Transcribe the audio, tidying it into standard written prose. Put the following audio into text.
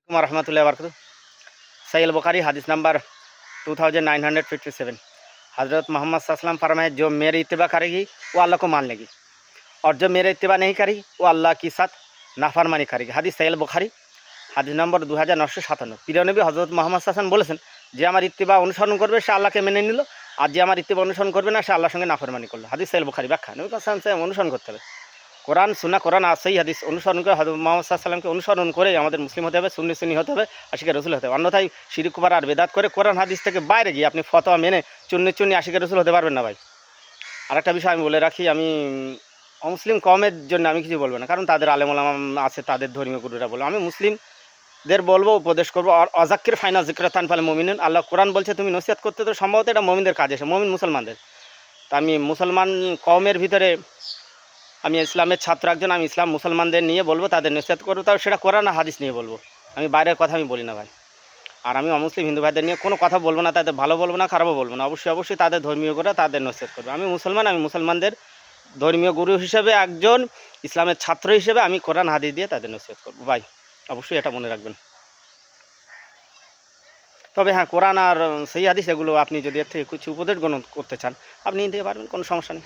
रहमतुल्लाहि व बरकातहू। सही अल बुखारी हदीस नंबर 2957। हज़रत मोहम्मद सल्लल्लाहु अलैहि वसल्लम फरमाए, जो मेरी इत्तिबा करेगी वो अल्लाह को मान लेगी, और जो मेरे इत्तिबा नहीं करेगी वो अल्लाह के साथ नाफरमानी करेगी। হাদিস সহিহ বুখারী হাদিস নম্বর 2957। প্রিয় নবী হযরত মুহাম্মদ সাল্লাল্লাহু আলাইহি ওয়াসাল্লাম বলেছেন, যে আমার ইত্তিবা অনুসরণ করবে সে আল্লাহকে মেনে নিল, আর যে আমার ইত্তিবা অনুসরণ করবে না সে আল্লাহর সঙ্গে নাফরমানি করলো। হাদিস সহিহ বুখারী। ব্যাখ্যা, নবী সাল্লাল্লাহু আলাইহি ওয়াসাল্লাম অনুসরণ করতে হবে। কোরআন সুন্নাহ, কোরআন আর সহিহ হাদিস অনুসরণ করে হযরত মুহাম্মদ সাল্লাল্লাহু আলাইহি ওয়াসাল্লামকে অনুসরণ করে আমাদের মুসলিম হতে হবে, সুন্নি হতে হবে, আশিকে রসুল হতে হবে। অন্যথায় শিরক কুফর আর বেদাত করে কোরআন হাদিস থেকে বাইরে গিয়ে আপনি ফতোয়া মেনে চুন্নি আশিকে রসুল হতে পারবেন না ভাই। আরেকটা বিষয় আমি বলে রাখি, আমি অমুসলিম কওমের জন্য আমি কিছু বলবো না, কারণ তাদের আলেম ওলামা আছে, তাদের ধর্মীয় গুরুরা বলবো। আমি মুসলিমদের বলবো, উপদেশ করবো, আর অজাক্কির ফাইনা যিকরাতান ফাল মুমিনুন। আল্লাহ কোরআন বলছে তুমি নসিহত করতে, তো সম্ভবত এটা মুমিনদের কাজ, এসে মুমিন মুসলমানদের। তা আমি মুসলমান কওমের ভিতরে, আমি ইসলামের ছাত্র একজন, আমি ইসলাম মুসলমানদের নিয়ে বলবো, তাদের নসিহত করবো, তাও সেটা কোরআন আর হাদিস নিয়ে বলবো। আমি বাইরের কথা আমি বলি না ভাই। আর আমি অমুসলিম হিন্দু ভাইদের নিয়ে কোনো কথা বলবো না, তাদের ভালো বলবো না, খারাপও বলবো না। অবশ্যই তাদের ধর্মীয় করে তাদের নসিহত করবো। আমি মুসলমান, আমি মুসলমানদের ধর্মীয় গুরু হিসেবে, একজন ইসলামের ছাত্র হিসেবে আমি কোরআন হাদিস দিয়ে তাদের নসিহত করবো ভাই। অবশ্যই এটা মনে রাখবেন। তবে হ্যাঁ, কোরআন আর সেই হাদিস এগুলো আপনি যদি এর থেকে কিছু উপদেশ গ্রহণ করতে চান আপনি নিতে পারবেন, কোনো সমস্যা নেই।